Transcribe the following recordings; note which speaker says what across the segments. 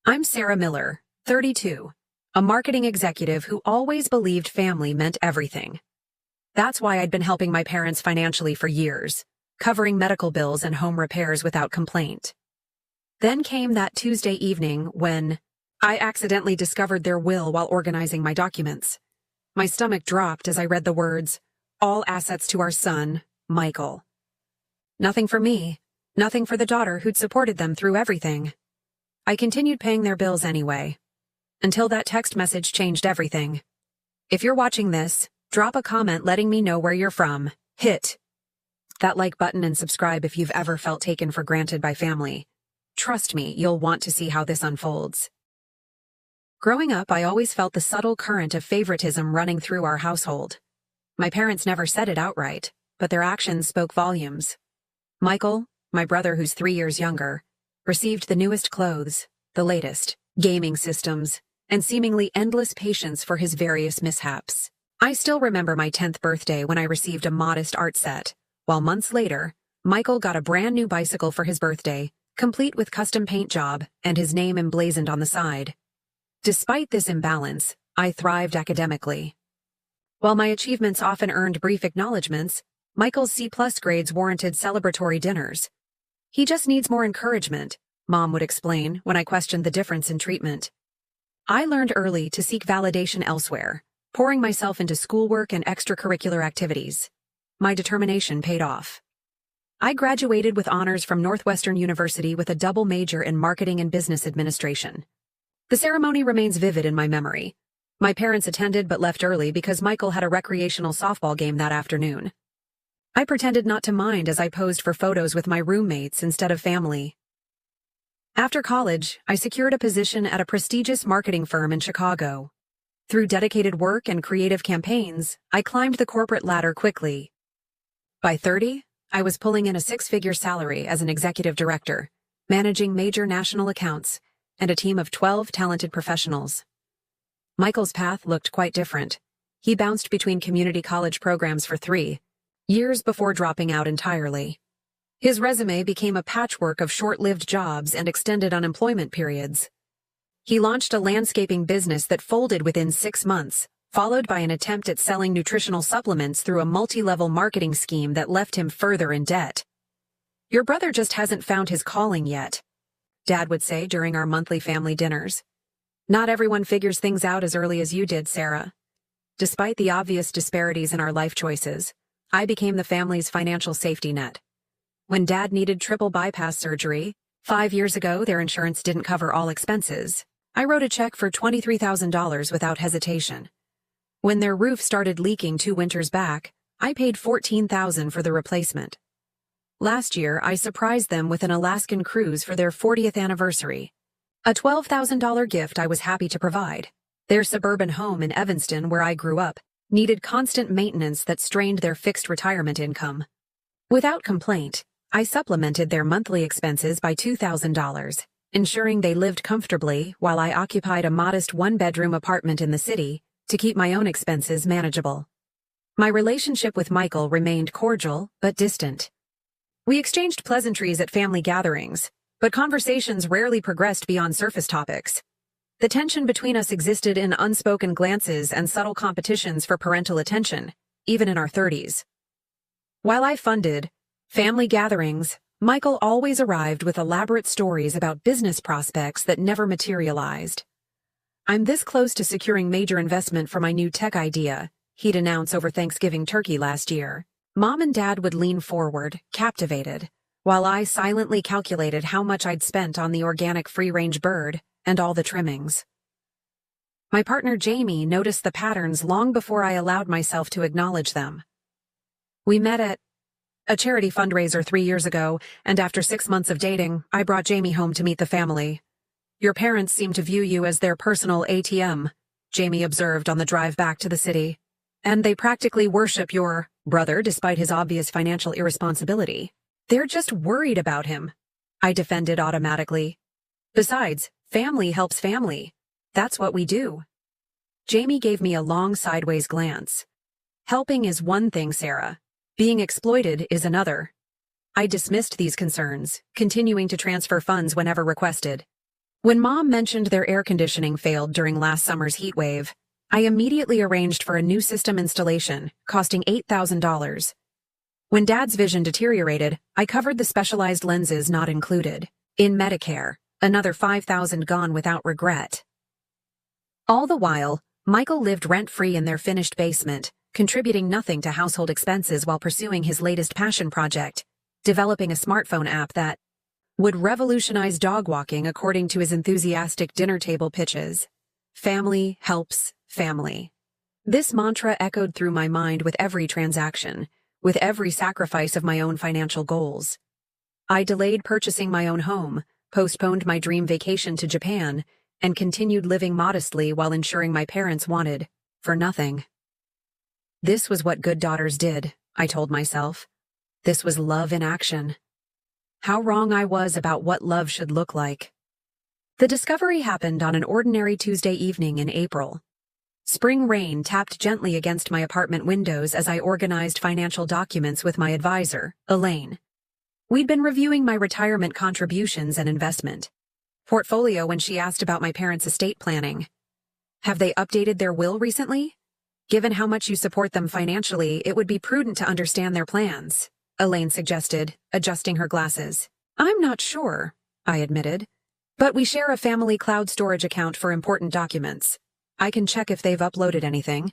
Speaker 1: I'm Sarah Miller, 32, a marketing executive who always believed family meant everything. That's why I'd been helping my parents financially for years, covering medical bills and home repairs without complaint. Then came that Tuesday evening when I accidentally discovered their will while organizing my documents. My stomach dropped as I read the words, "All assets to our son, Michael." Nothing for me, nothing for the daughter who'd supported them through everything. I continued paying their bills anyway, until that text message changed everything. If you're watching this, drop a comment letting me know where you're from. Hit that like button and subscribe if you've ever felt taken for granted by family. Trust me, you'll want to see how this unfolds. Growing up, I always felt the subtle current of favoritism running through our household. My parents never said it outright, but their actions spoke volumes. Michael, my brother who's 3 years younger, received the newest clothes, the latest gaming systems, and seemingly endless patience for his various mishaps. I still remember my 10th birthday when I received a modest art set, while months later, Michael got a brand new bicycle for his birthday, complete with custom paint job and his name emblazoned on the side. Despite this imbalance, I thrived academically. While my achievements often earned brief acknowledgments, Michael's C+ grades warranted celebratory dinners. "He just needs more encouragement," Mom would explain when I questioned the difference in treatment. I learned early to seek validation elsewhere, pouring myself into schoolwork and extracurricular activities. My determination paid off. I graduated with honors from Northwestern University with a double major in marketing and business administration. The ceremony remains vivid in my memory. My parents attended but left early because Michael had a recreational softball game that afternoon. I pretended not to mind as I posed for photos with my roommates instead of family. After college, I secured a position at a prestigious marketing firm in Chicago. Through dedicated work and creative campaigns, I climbed the corporate ladder quickly. By 30, I was pulling in a 6-figure salary as an executive director, managing major national accounts, and a team of 12 talented professionals. Michael's path looked quite different. He bounced between community college programs for 3 years before dropping out entirely. His resume became a patchwork of short-lived jobs and extended unemployment periods. He launched a landscaping business that folded within 6 months, followed by an attempt at selling nutritional supplements through a multi-level marketing scheme that left him further in debt. "Your brother just hasn't found his calling yet," Dad would say during our monthly family dinners. "Not everyone figures things out as early as you did, Sarah." Despite the obvious disparities in our life choices, I became the family's financial safety net. When Dad needed triple bypass surgery, 5 years ago their insurance didn't cover all expenses, I wrote a check for $23,000 without hesitation. When their roof started leaking 2 winters back, I paid $14,000 for the replacement. Last year, I surprised them with an Alaskan cruise for their 40th anniversary. A $12,000 gift I was happy to provide. Their suburban home in Evanston, where I grew up, needed constant maintenance that strained their fixed retirement income. Without complaint, I supplemented their monthly expenses by $2,000, ensuring they lived comfortably while I occupied a modest 1-bedroom apartment in the city to keep my own expenses manageable. My relationship with Michael remained cordial but distant. We exchanged pleasantries at family gatherings, but conversations rarely progressed beyond surface topics. The tension between us existed in unspoken glances and subtle competitions for parental attention, even in our 30s. While I funded family gatherings, Michael always arrived with elaborate stories about business prospects that never materialized. "I'm this close to securing major investment for my new tech idea," he'd announce over Thanksgiving turkey last year. Mom and Dad would lean forward, captivated, while I silently calculated how much I'd spent on the organic free-range bird and all the trimmings. My partner Jamie noticed the patterns long before I allowed myself to acknowledge them. We met at a charity fundraiser 3 years ago, and after 6 months of dating, I brought Jamie home to meet the family. "Your parents seem to view you as their personal ATM," Jamie observed on the drive back to the city. "And they practically worship your brother despite his obvious financial irresponsibility. They're just worried about him," I defended automatically. "Besides, family helps family. That's what we do." Jamie gave me a long sideways glance. "Helping is one thing, Sarah. Being exploited is another." I dismissed these concerns, continuing to transfer funds whenever requested. When Mom mentioned their air conditioning failed during last summer's heat wave, I immediately arranged for a new system installation, costing $8,000. When Dad's vision deteriorated, I covered the specialized lenses not included. In Medicare, another $5,000 gone without regret. All the while, Michael lived rent-free in their finished basement, contributing nothing to household expenses while pursuing his latest passion project, developing a smartphone app that would revolutionize dog walking according to his enthusiastic dinner table pitches. Family helps family. This mantra echoed through my mind with every transaction, with every sacrifice of my own financial goals. I delayed purchasing my own home, postponed my dream vacation to Japan, and continued living modestly while ensuring my parents wanted for nothing. This was what good daughters did, I told myself. This was love in action. How wrong I was about what love should look like. The discovery happened on an ordinary Tuesday evening in April. Spring rain tapped gently against my apartment windows as I organized financial documents with my advisor, Elaine. We'd been reviewing my retirement contributions and investment portfolio when she asked about my parents' estate planning. Have they updated their will recently? Given how much you support them financially, it would be prudent to understand their plans, Elaine suggested, adjusting her glasses. I'm not sure, I admitted. But we share a family cloud storage account for important documents. I can check if they've uploaded anything.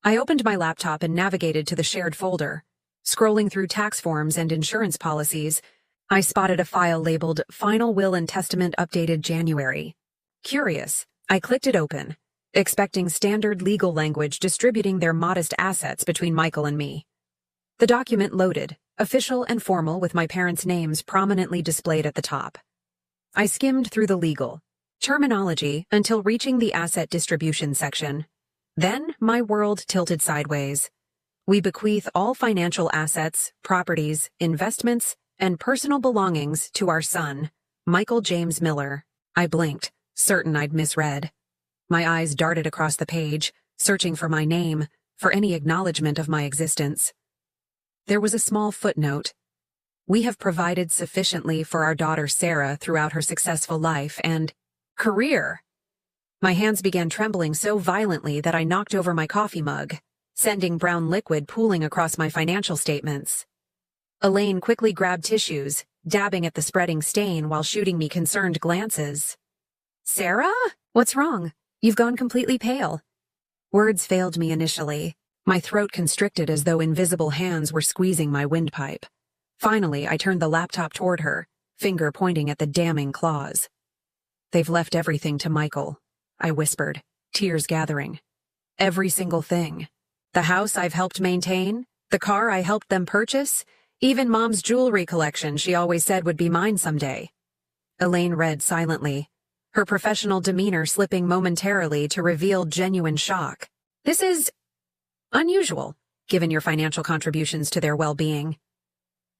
Speaker 1: I opened my laptop and navigated to the shared folder. Scrolling through tax forms and insurance policies, I spotted a file labeled Final Will and Testament updated January. Curious, I clicked it open, expecting standard legal language distributing their modest assets between Michael and me. The document loaded, official and formal with my parents' names prominently displayed at the top. I skimmed through the legal terminology until reaching the asset distribution section. Then my world tilted sideways. We bequeath all financial assets, properties, investments, and personal belongings to our son, Michael James Miller. I blinked, certain I'd misread. My eyes darted across the page, searching for my name, for any acknowledgement of my existence. There was a small footnote. We have provided sufficiently for our daughter Sarah throughout her successful life and career. My hands began trembling so violently that I knocked over my coffee mug, sending brown liquid pooling across my financial statements. Elaine quickly grabbed tissues, dabbing at the spreading stain while shooting me concerned glances. Sarah? What's wrong? You've gone completely pale. Words failed me initially. My throat constricted as though invisible hands were squeezing my windpipe. Finally, I turned the laptop toward her, finger pointing at the damning clause. They've left everything to Michael, I whispered, tears gathering. Every single thing. The house I've helped maintain, the car I helped them purchase, even Mom's jewelry collection she always said would be mine someday. Elaine read silently, her professional demeanor slipping momentarily to reveal genuine shock. This is unusual, given your financial contributions to their well-being.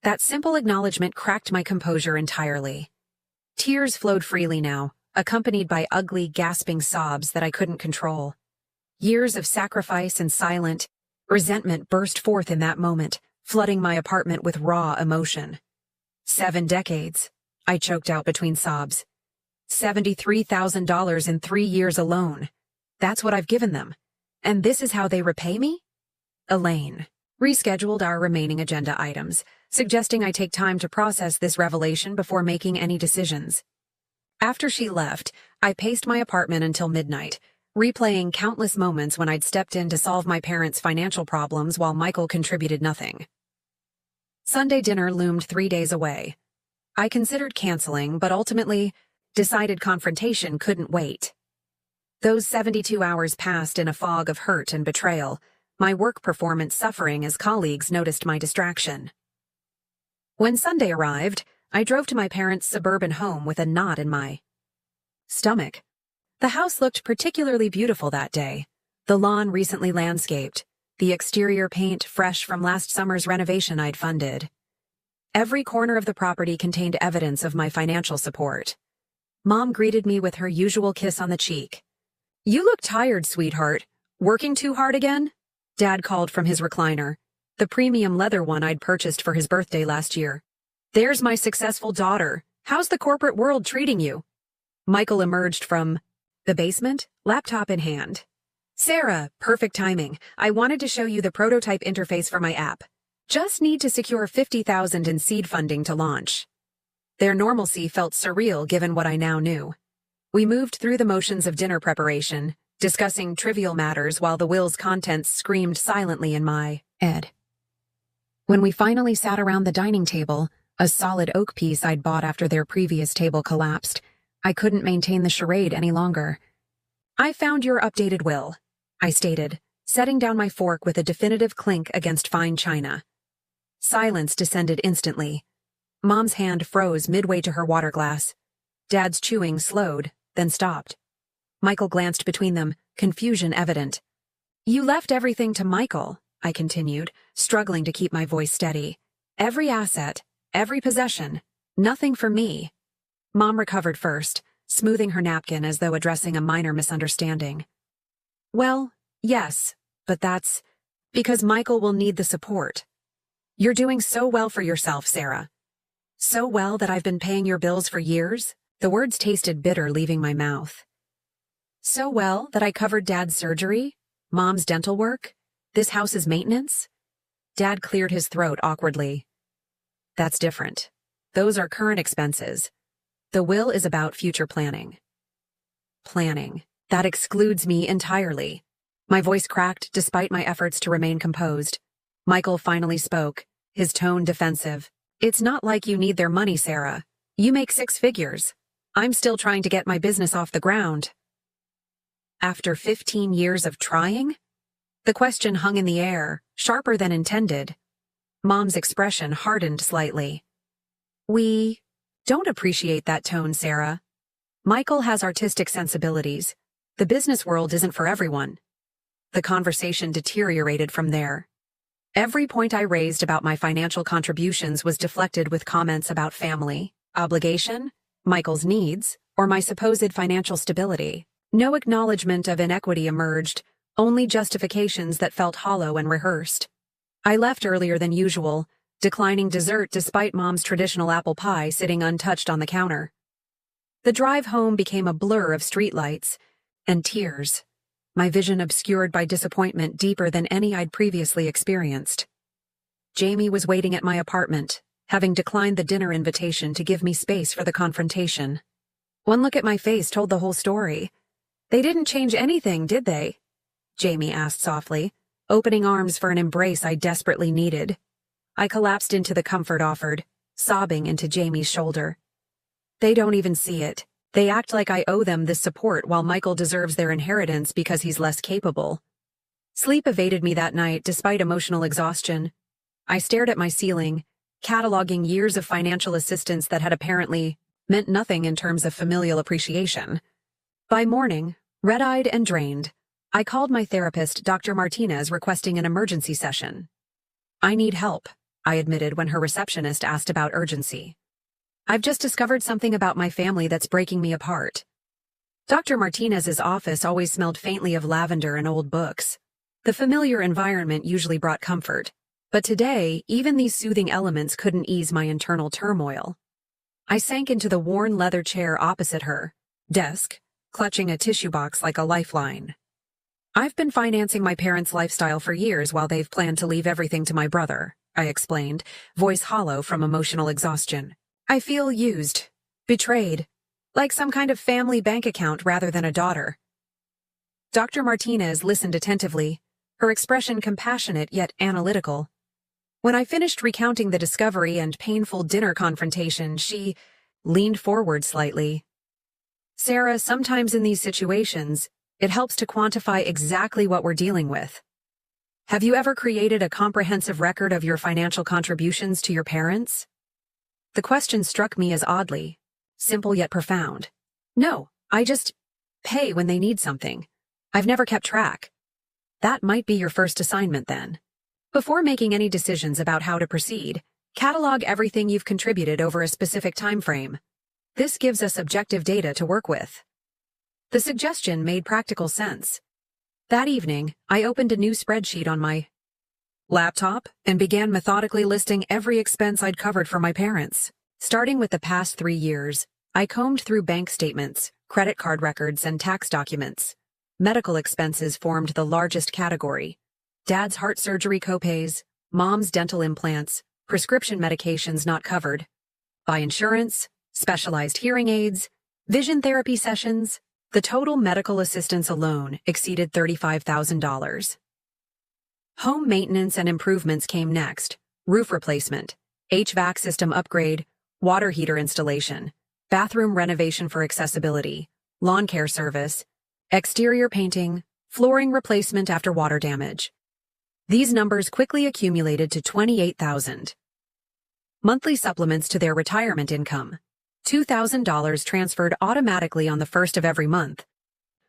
Speaker 1: That simple acknowledgement cracked my composure entirely. Tears flowed freely now, accompanied by ugly, gasping sobs that I couldn't control. Years of sacrifice and silent resentment burst forth in that moment, flooding my apartment with raw emotion. 7 decades, I choked out between sobs. $73,000 in 3 years alone. That's what I've given them. And this is how they repay me? Elaine rescheduled our remaining agenda items, suggesting I take time to process this revelation before making any decisions. After she left, I paced my apartment until midnight, replaying countless moments when I'd stepped in to solve my parents' financial problems while Michael contributed nothing. Sunday dinner loomed 3 days away. I considered canceling, but ultimately decided confrontation couldn't wait. Those 72 hours passed in a fog of hurt and betrayal, my work performance suffering as colleagues noticed my distraction. When Sunday arrived, I drove to my parents' suburban home with a knot in my stomach. The house looked particularly beautiful that day, the lawn recently landscaped, the exterior paint fresh from last summer's renovation I'd funded. Every corner of the property contained evidence of my financial support. Mom greeted me with her usual kiss on the cheek. "You look tired, sweetheart. Working too hard again?" Dad called from his recliner, the premium leather one I'd purchased for his birthday last year. "There's my successful daughter. How's the corporate world treating you?" Michael emerged from the basement, laptop in hand. Sarah, perfect timing. I wanted to show you the prototype interface for my app. Just need to secure $50,000 in seed funding to launch. Their normalcy felt surreal given what I now knew. We moved through the motions of dinner preparation, discussing trivial matters while the will's contents screamed silently in my head. When we finally sat around the dining table, a solid oak piece I'd bought after their previous table collapsed, I couldn't maintain the charade any longer. I found your updated will, I stated, setting down my fork with a definitive clink against fine china. Silence descended instantly. Mom's hand froze midway to her water glass. Dad's chewing slowed, then stopped. Michael glanced between them, confusion evident. You left everything to Michael, I continued, struggling to keep my voice steady. Every asset, every possession, nothing for me. Mom recovered first, smoothing her napkin as though addressing a minor misunderstanding. Well, yes, but that's because Michael will need the support. You're doing so well for yourself, Sarah. So well that I've been paying your bills for years. The words tasted bitter leaving my mouth. So well that I covered Dad's surgery, Mom's dental work, this house's maintenance. Dad cleared his throat awkwardly. That's different. Those are current expenses. The will is about future planning. Planning. That excludes me entirely. My voice cracked despite my efforts to remain composed. Michael finally spoke, his tone defensive. It's not like you need their money, Sarah. You make 6 figures. I'm still trying to get my business off the ground. After 15 years of trying? The question hung in the air, sharper than intended. Mom's expression hardened slightly. We don't appreciate that tone, Sarah. Michael has artistic sensibilities. The business world isn't for everyone. The conversation deteriorated from there. Every point I raised about my financial contributions was deflected with comments about family, obligation, Michael's needs, or my supposed financial stability. No acknowledgement of inequity emerged, only justifications that felt hollow and rehearsed. I left earlier than usual, declining dessert despite Mom's traditional apple pie sitting untouched on the counter. The drive home became a blur of streetlights and tears, my vision obscured by disappointment deeper than any I'd previously experienced. Jamie was waiting at my apartment, having declined the dinner invitation to give me space for the confrontation. One look at my face told the whole story. They didn't change anything, did they? Jamie asked softly, opening arms for an embrace I desperately needed. I collapsed into the comfort offered, sobbing into Jamie's shoulder. They don't even see it. They act like I owe them this support while Michael deserves their inheritance because he's less capable. Sleep evaded me that night despite emotional exhaustion. I stared at my ceiling, cataloging years of financial assistance that had apparently meant nothing in terms of familial appreciation. By morning, red-eyed and drained, I called my therapist, Dr. Martinez, requesting an emergency session. I need help, I admitted when her receptionist asked about urgency. I've just discovered something about my family that's breaking me apart. Dr. Martinez's office always smelled faintly of lavender and old books. The familiar environment usually brought comfort, but today, even these soothing elements couldn't ease my internal turmoil. I sank into the worn leather chair opposite her desk, clutching a tissue box like a lifeline. I've been financing my parents' lifestyle for years while they've planned to leave everything to my brother, I explained, voice hollow from emotional exhaustion. I feel used, betrayed, like some kind of family bank account rather than a daughter. Dr. Martinez listened attentively, her expression compassionate yet analytical. When I finished recounting the discovery and painful dinner confrontation, she leaned forward slightly. Sarah, sometimes in these situations, it helps to quantify exactly what we're dealing with. Have you ever created a comprehensive record of your financial contributions to your parents? The question struck me as oddly simple yet profound. No, I just pay when they need something. I've never kept track. That might be your first assignment then. Before making any decisions about how to proceed, catalog everything you've contributed over a specific time frame. This gives us objective data to work with. The suggestion made practical sense. That evening, I opened a new spreadsheet on my laptop and began methodically listing every expense I'd covered for my parents. Starting with the past 3 years, I combed through bank statements, credit card records, and tax documents. Medical expenses formed the largest category. Dad's heart surgery copays, mom's dental implants, prescription medications not covered by insurance, specialized hearing aids, vision therapy sessions. The total medical assistance alone exceeded $35,000. Home maintenance and improvements came next: roof replacement, HVAC system upgrade, water heater installation, bathroom renovation for accessibility, lawn care service, exterior painting, flooring replacement after water damage. These numbers quickly accumulated to $28,000. Monthly supplements to their retirement income: $2,000 transferred automatically on the first of every month.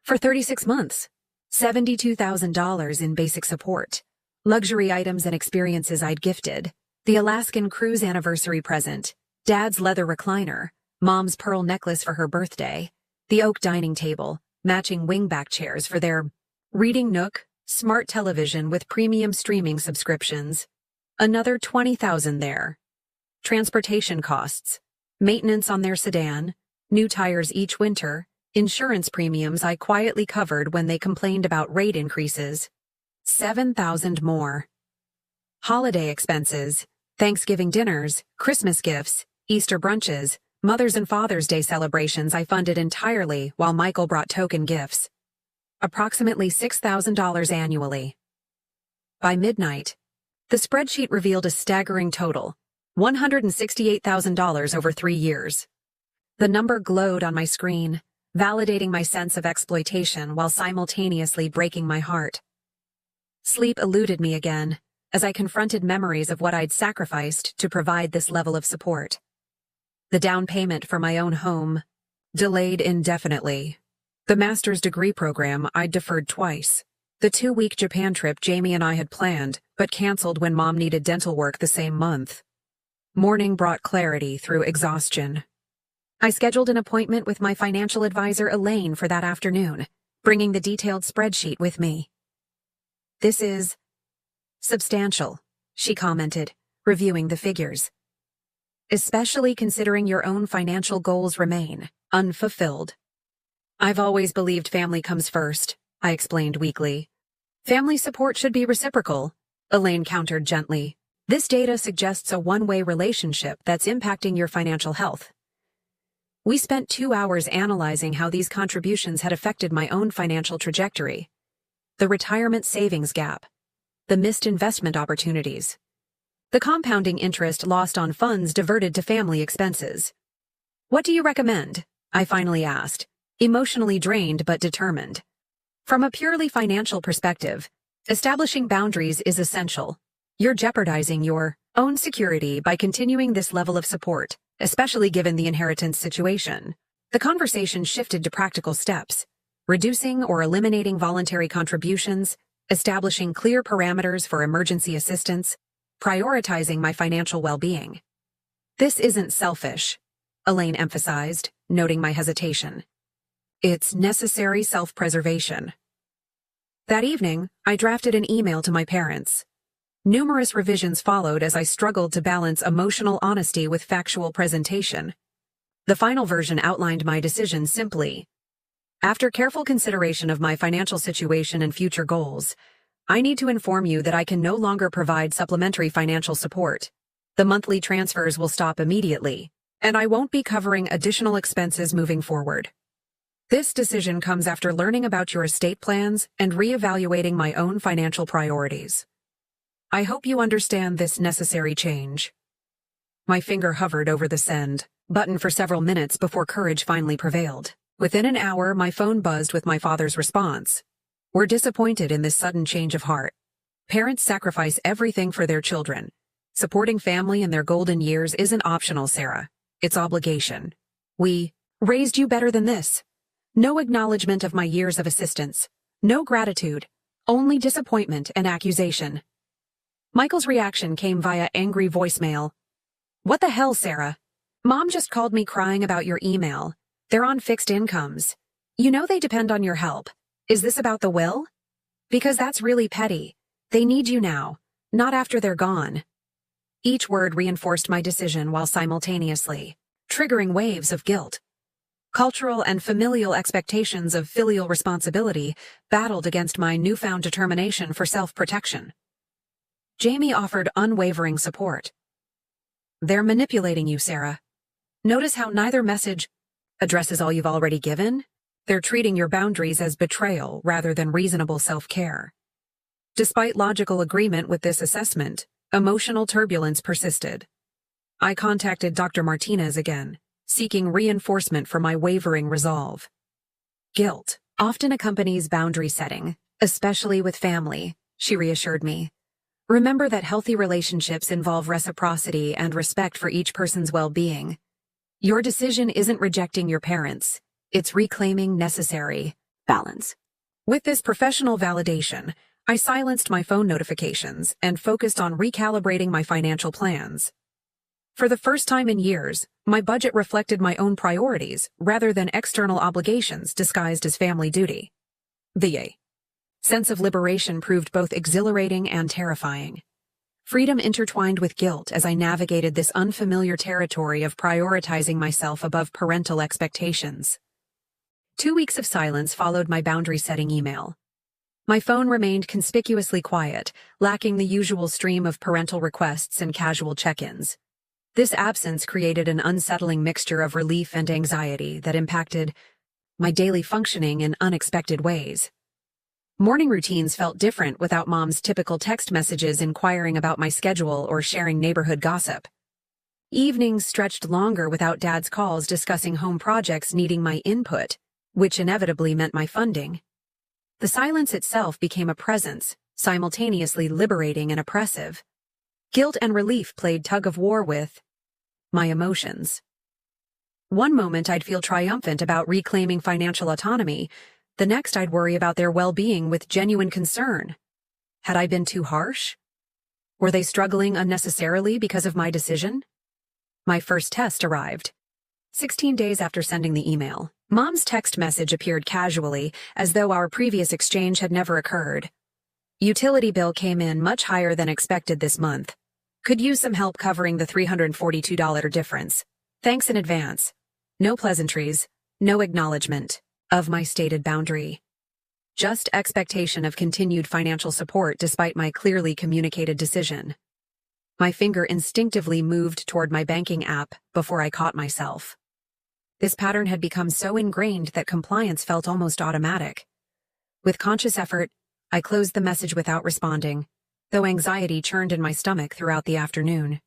Speaker 1: For 36 months, $72,000 in basic support. Luxury items and experiences I'd gifted: the Alaskan cruise anniversary present, Dad's leather recliner, Mom's pearl necklace for her birthday, the oak dining table, matching wingback chairs for their reading nook, smart television with premium streaming subscriptions. Another $20,000 there. Transportation costs, maintenance on their sedan, new tires each winter, insurance premiums I quietly covered when they complained about rate increases. $7,000 more. Holiday expenses, Thanksgiving dinners, Christmas gifts, Easter brunches, Mother's and Father's Day celebrations I funded entirely while Michael brought token gifts. Approximately $6,000 annually. By midnight, the spreadsheet revealed a staggering total: $168,000 over 3 years. The number glowed on my screen, validating my sense of exploitation while simultaneously breaking my heart. Sleep eluded me again as I confronted memories of what I'd sacrificed to provide this level of support. The down payment for my own home, delayed indefinitely. The master's degree program I'd deferred twice. The 2-week Japan trip Jamie and I had planned, but canceled when Mom needed dental work the same month. Morning brought clarity through exhaustion. I scheduled an appointment with my financial advisor Elaine for that afternoon, bringing the detailed spreadsheet with me. "This is substantial," she commented, reviewing the figures. "Especially considering your own financial goals remain unfulfilled." "I've always believed family comes first," I explained weakly. "Family support should be reciprocal," Elaine countered gently. "This data suggests a one-way relationship that's impacting your financial health." We spent 2 hours analyzing how these contributions had affected my own financial trajectory. The retirement savings gap, the missed investment opportunities, the compounding interest lost on funds diverted to family expenses. "What do you recommend?" I finally asked, emotionally drained but determined. From a purely financial perspective, establishing boundaries is essential. You're jeopardizing your own security by continuing this level of support, especially given the inheritance situation. The conversation shifted to practical steps: reducing or eliminating voluntary contributions, establishing clear parameters for emergency assistance, prioritizing my financial well-being. "This isn't selfish," Elaine emphasized, noting my hesitation. "It's necessary self-preservation." That evening, I drafted an email to my parents. Numerous revisions followed as I struggled to balance emotional honesty with factual presentation. The final version outlined my decision simply: "After careful consideration of my financial situation and future goals, I need to inform you that I can no longer provide supplementary financial support. The monthly transfers will stop immediately, and I won't be covering additional expenses moving forward. This decision comes after learning about your estate plans and reevaluating my own financial priorities. I hope you understand this necessary change." My finger hovered over the send button for several minutes before courage finally prevailed. Within an hour, my phone buzzed with my father's response: "We're disappointed in this sudden change of heart. Parents sacrifice everything for their children. Supporting family in their golden years isn't optional, Sarah. It's obligation. We raised you better than this." No acknowledgement of my years of assistance. No gratitude. Only disappointment and accusation. Michael's reaction came via angry voicemail. "What the hell, Sarah? Mom just called me crying about your email. They're on fixed incomes. You know they depend on your help. Is this about the will? Because that's really petty. They need you now, not after they're gone." Each word reinforced my decision while simultaneously triggering waves of guilt. Cultural and familial expectations of filial responsibility battled against my newfound determination for self-protection. Jamie offered unwavering support. "They're manipulating you, Sarah. Notice how neither message addresses all you've already given? They're treating your boundaries as betrayal rather than reasonable self-care." Despite logical agreement with this assessment, emotional turbulence persisted. I contacted Dr. Martinez again, seeking reinforcement for my wavering resolve. "Guilt often accompanies boundary setting, especially with family," she reassured me. "Remember that healthy relationships involve reciprocity and respect for each person's well-being. Your decision isn't rejecting your parents, it's reclaiming necessary balance." With this professional validation, I silenced my phone notifications and focused on recalibrating my financial plans. For the first time in years, my budget reflected my own priorities rather than external obligations disguised as family duty. The sense of liberation proved both exhilarating and terrifying. Freedom intertwined with guilt as I navigated this unfamiliar territory of prioritizing myself above parental expectations. 2 weeks of silence followed my boundary-setting email. My phone remained conspicuously quiet, lacking the usual stream of parental requests and casual check-ins. This absence created an unsettling mixture of relief and anxiety that impacted my daily functioning in unexpected ways. Morning routines felt different without Mom's typical text messages inquiring about my schedule or sharing neighborhood gossip. Evenings stretched longer without Dad's calls discussing home projects needing my input, which inevitably meant my funding. The silence itself became a presence, simultaneously liberating and oppressive. Guilt and relief played tug-of-war with my emotions. One moment I'd feel triumphant about reclaiming financial autonomy, the next I'd worry about their well-being with genuine concern. Had I been too harsh? Were they struggling unnecessarily because of my decision? My first test arrived. 16 days after sending the email, Mom's text message appeared casually, as though our previous exchange had never occurred. "Utility bill came in much higher than expected this month. Could use some help covering the $342 difference. Thanks in advance." No pleasantries, no acknowledgement of my stated boundary. Just expectation of continued financial support despite my clearly communicated decision. My finger instinctively moved toward my banking app before I caught myself. This pattern had become so ingrained that compliance felt almost automatic. With conscious effort, I closed the message without responding, though anxiety churned in my stomach throughout the afternoon.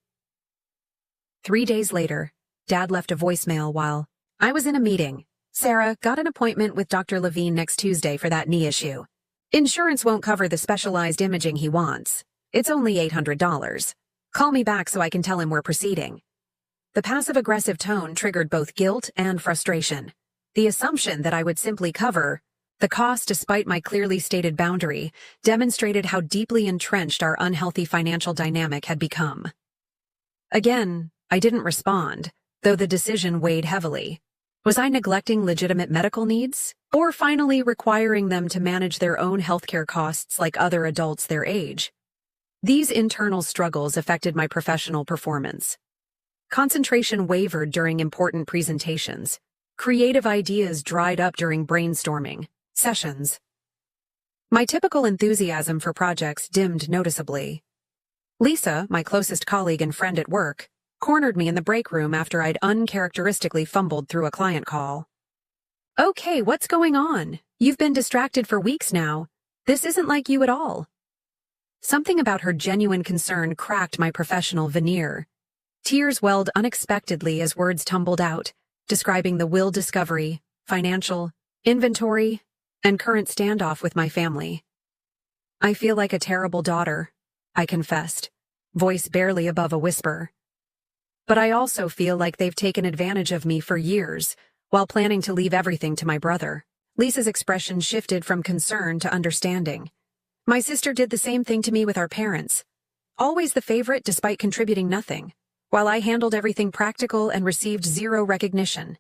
Speaker 1: 3 days later, Dad left a voicemail while I was in a meeting. "Sarah, got an appointment with Dr. Levine next Tuesday for that knee issue. Insurance won't cover the specialized imaging he wants. It's only $800. Call me back so I can tell him we're proceeding." The passive-aggressive tone triggered both guilt and frustration. The assumption that I would simply cover the cost despite my clearly stated boundary demonstrated how deeply entrenched our unhealthy financial dynamic had become. Again, I didn't respond, though the decision weighed heavily. Was I neglecting legitimate medical needs, or finally requiring them to manage their own healthcare costs like other adults their age? These internal struggles affected my professional performance. Concentration wavered during important presentations. Creative ideas dried up during brainstorming sessions. My typical enthusiasm for projects dimmed noticeably. Lisa, my closest colleague and friend at work, cornered me in the break room after I'd uncharacteristically fumbled through a client call. "Okay, what's going on? You've been distracted for weeks now. This isn't like you at all." Something about her genuine concern cracked my professional veneer. Tears welled unexpectedly as words tumbled out, describing the will discovery, financial, inventory, and current standoff with my family. "I feel like a terrible daughter," I confessed, voice barely above a whisper. "But I also feel like they've taken advantage of me for years, while planning to leave everything to my brother." Lisa's expression shifted from concern to understanding. "My sister did the same thing to me with our parents. Always the favorite despite contributing nothing, while I handled everything practical and received zero recognition."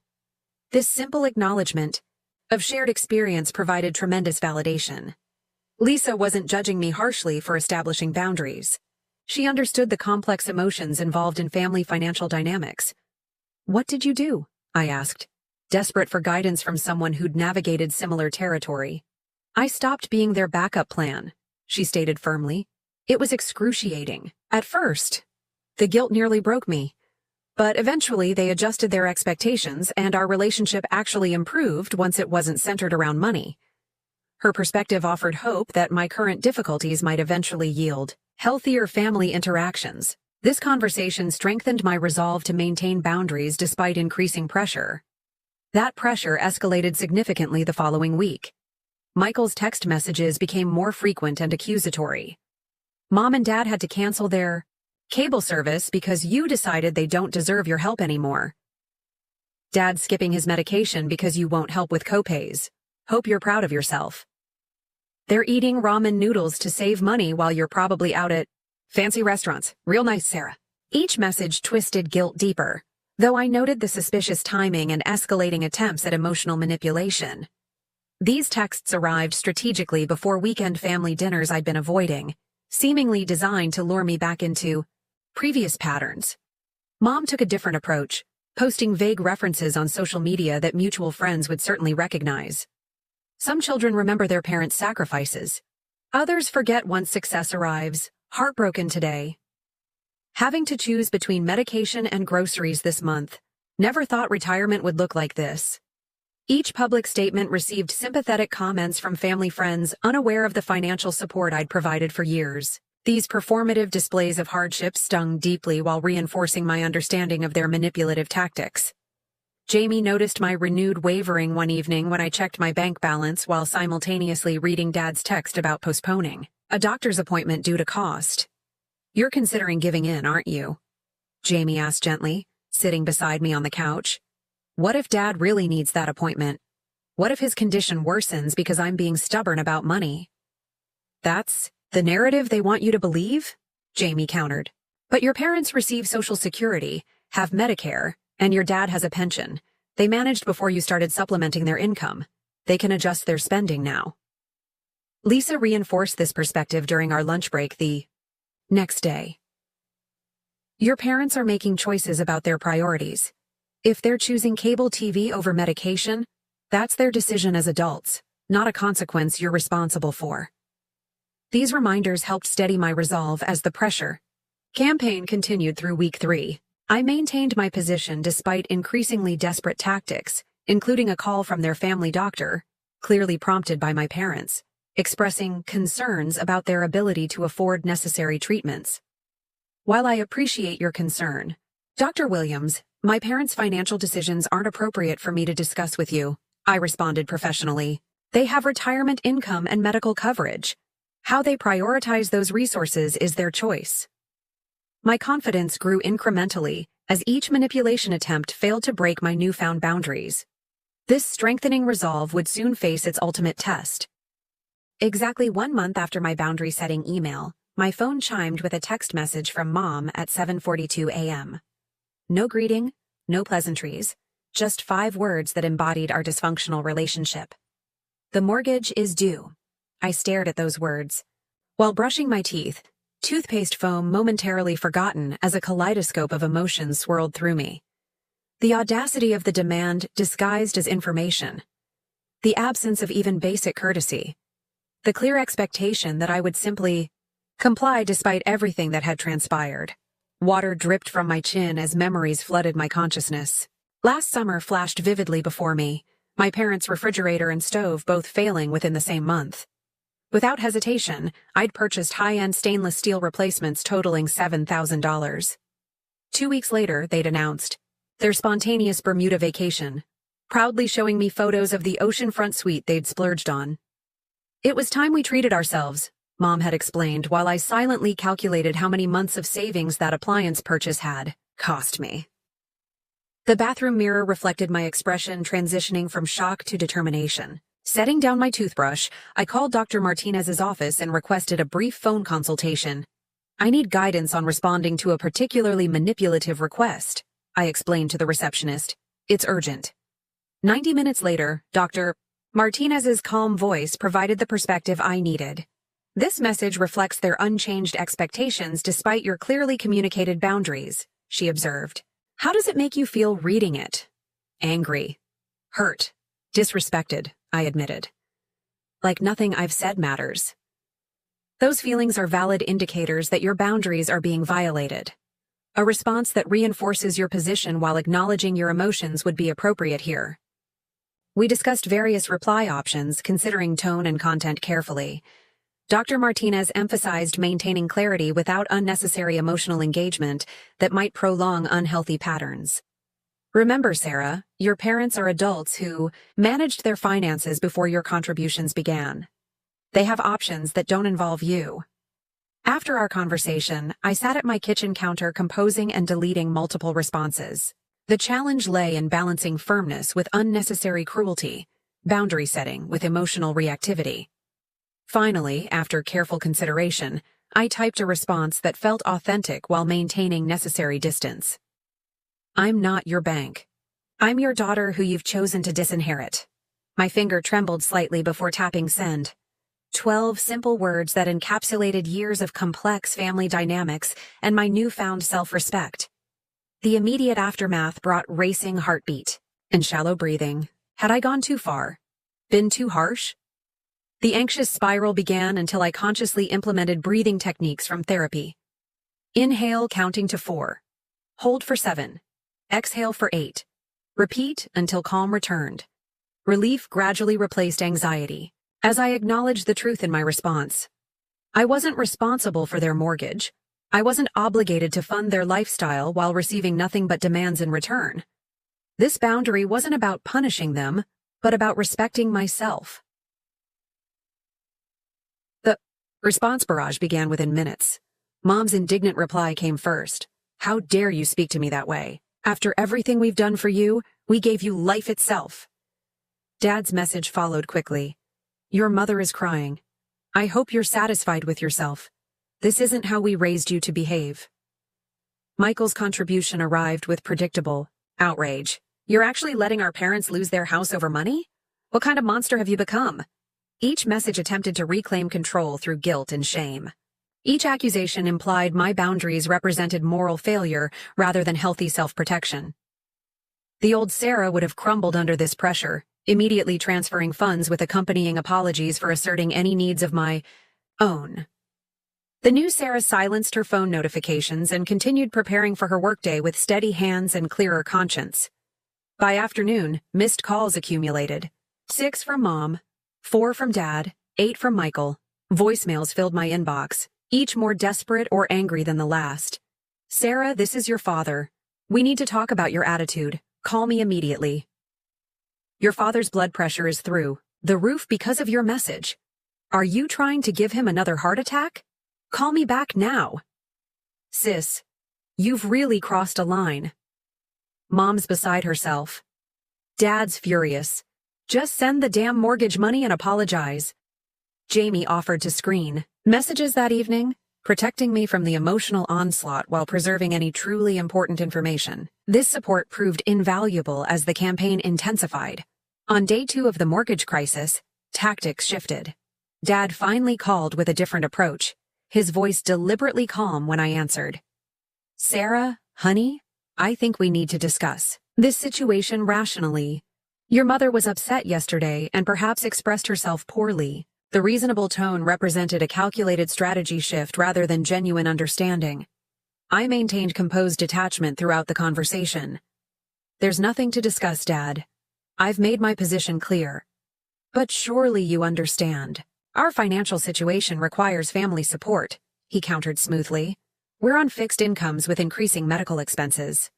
Speaker 1: This simple acknowledgement of shared experience provided tremendous validation. Lisa wasn't judging me harshly for establishing boundaries. She understood the complex emotions involved in family financial dynamics. "What did you do?" I asked. desperate for guidance from someone who'd navigated similar territory. "I stopped being their backup plan," she stated firmly. "It was excruciating. At first, the guilt nearly broke me. But eventually they adjusted their expectations and our relationship actually improved once it wasn't centered around money." Her perspective offered hope that my current difficulties might eventually yield healthier family interactions. This conversation strengthened my resolve to maintain boundaries despite increasing pressure. That pressure escalated significantly the following week. Michael's text messages became more frequent and accusatory. "Mom and Dad had to cancel their cable service because you decided they don't deserve your help anymore. Dad's skipping his medication because you won't help with copays. Hope you're proud of yourself. They're eating ramen noodles to save money while you're probably out at fancy restaurants. Real nice, Sarah." Each message twisted guilt deeper, though I noted the suspicious timing and escalating attempts at emotional manipulation. These texts arrived strategically before weekend family dinners I'd been avoiding, seemingly designed to lure me back into previous patterns. Mom took a different approach, posting vague references on social media that mutual friends would certainly recognize. Some children remember their parents' sacrifices. Others forget once success arrives, heartbroken today. Having to choose between medication and groceries this month. Never thought retirement would look like this. Each public statement received sympathetic comments from family friends unaware of the financial support I'd provided for years. These performative displays of hardship stung deeply while reinforcing my understanding of their manipulative tactics. Jamie noticed my renewed wavering one evening when I checked my bank balance while simultaneously reading Dad's text about postponing a doctor's appointment due to cost. "You're considering giving in, aren't you?" Jamie asked gently, sitting beside me on the couch. "What if Dad really needs that appointment? What if his condition worsens because I'm being stubborn about money?" "That's the narrative they want you to believe?" Jamie countered. "But your parents receive Social Security, have Medicare, and your dad has a pension. They managed before you started supplementing their income. They can adjust their spending now." Lisa reinforced this perspective during our lunch break the next day. "Your parents are making choices about their priorities. If they're choosing cable TV over medication, that's their decision as adults, not a consequence you're responsible for." These reminders helped steady my resolve as the pressure campaign continued through week 3. I maintained my position despite increasingly desperate tactics, including a call from their family doctor, clearly prompted by my parents, expressing concerns about their ability to afford necessary treatments. "While I appreciate your concern, Dr. Williams, my parents' financial decisions aren't appropriate for me to discuss with you," I responded professionally. "They have retirement income and medical coverage. How they prioritize those resources is their choice." My confidence grew incrementally as each manipulation attempt failed to break my newfound boundaries. This strengthening resolve would soon face its ultimate test. Exactly 1 month after my boundary-setting email, my phone chimed with a text message from Mom at 7:42 a.m. No greeting, no pleasantries, just 5 words that embodied our dysfunctional relationship. "The mortgage is due." I stared at those words. While brushing my teeth, toothpaste foam momentarily forgotten as a kaleidoscope of emotions swirled through me. The audacity of the demand disguised as information. The absence of even basic courtesy. The clear expectation that I would simply comply despite everything that had transpired. Water dripped from my chin as memories flooded my consciousness. Last summer flashed vividly before me, my parents' refrigerator and stove both failing within the same month. Without hesitation, I'd purchased high-end stainless steel replacements totaling $7,000. 2 weeks later, they'd announced their spontaneous Bermuda vacation, proudly showing me photos of the oceanfront suite they'd splurged on. "It was time we treated ourselves," Mom had explained while I silently calculated how many months of savings that appliance purchase had cost me. The bathroom mirror reflected my expression, transitioning from shock to determination. Setting down my toothbrush, I called Dr. Martinez's office and requested a brief phone consultation. "I need guidance on responding to a particularly manipulative request," I explained to the receptionist. "It's urgent." 90 minutes later, Dr. Martinez's calm voice provided the perspective I needed. "This message reflects their unchanged expectations despite your clearly communicated boundaries," she observed. "How does it make you feel reading it?" "Angry." Hurt. Disrespected, I admitted. Like nothing I've said matters. Those feelings are valid indicators that your boundaries are being violated. A response that reinforces your position while acknowledging your emotions would be appropriate here. We discussed various reply options, considering tone and content carefully. Dr. Martinez emphasized maintaining clarity without unnecessary emotional engagement that might prolong unhealthy patterns. Remember, Sarah, your parents are adults who managed their finances before your contributions began. They have options that don't involve you. After our conversation, I sat at my kitchen counter composing and deleting multiple responses. The challenge lay in balancing firmness with unnecessary cruelty, boundary setting with emotional reactivity. Finally, after careful consideration, I typed a response that felt authentic while maintaining necessary distance. I'm not your bank. I'm your daughter who you've chosen to disinherit. My finger trembled slightly before tapping send. 12 simple words that encapsulated years of complex family dynamics and my newfound self-respect. The immediate aftermath brought racing heartbeat and shallow breathing. Had I gone too far? Been too harsh? The anxious spiral began until I consciously implemented breathing techniques from therapy. Inhale, counting to 4. Hold for 7. Exhale for 8. Repeat until calm returned. Relief gradually replaced anxiety. As I acknowledged the truth in my response, I wasn't responsible for their mortgage. I wasn't obligated to fund their lifestyle while receiving nothing but demands in return. This boundary wasn't about punishing them, but about respecting myself. The response barrage began within minutes. Mom's indignant reply came first. How dare you speak to me that way? After everything we've done for you, we gave you life itself. Dad's message followed quickly. Your mother is crying. I hope you're satisfied with yourself. This isn't how we raised you to behave. Michael's contribution arrived with predictable outrage. You're actually letting our parents lose their house over money? What kind of monster have you become? Each message attempted to reclaim control through guilt and shame. Each accusation implied my boundaries represented moral failure rather than healthy self-protection. The old Sarah would have crumbled under this pressure, immediately transferring funds with accompanying apologies for asserting any needs of my own. The new Sarah silenced her phone notifications and continued preparing for her workday with steady hands and clearer conscience. By afternoon, missed calls accumulated. 6 from Mom, 4 from Dad, 8 from Michael. Voicemails filled my inbox, each more desperate or angry than the last. Sarah, this is your father. We need to talk about your attitude. Call me immediately. Your father's blood pressure is through the roof because of your message. Are you trying to give him another heart attack? Call me back now. Sis, you've really crossed a line. Mom's beside herself. Dad's furious. Just send the damn mortgage money and apologize. Jamie offered to screen messages that evening, protecting me from the emotional onslaught while preserving any truly important information. This support proved invaluable as the campaign intensified. On day 2 of the mortgage crisis, tactics shifted. Dad finally called with a different approach, his voice deliberately calm when I answered. Sarah, honey, I think we need to discuss this situation rationally. Your mother was upset yesterday and perhaps expressed herself poorly. The reasonable tone represented a calculated strategy shift rather than genuine understanding. I maintained composed detachment throughout the conversation. There's nothing to discuss, Dad. I've made my position clear. But surely you understand. Our financial situation requires family support, he countered smoothly. We're on fixed incomes with increasing medical expenses.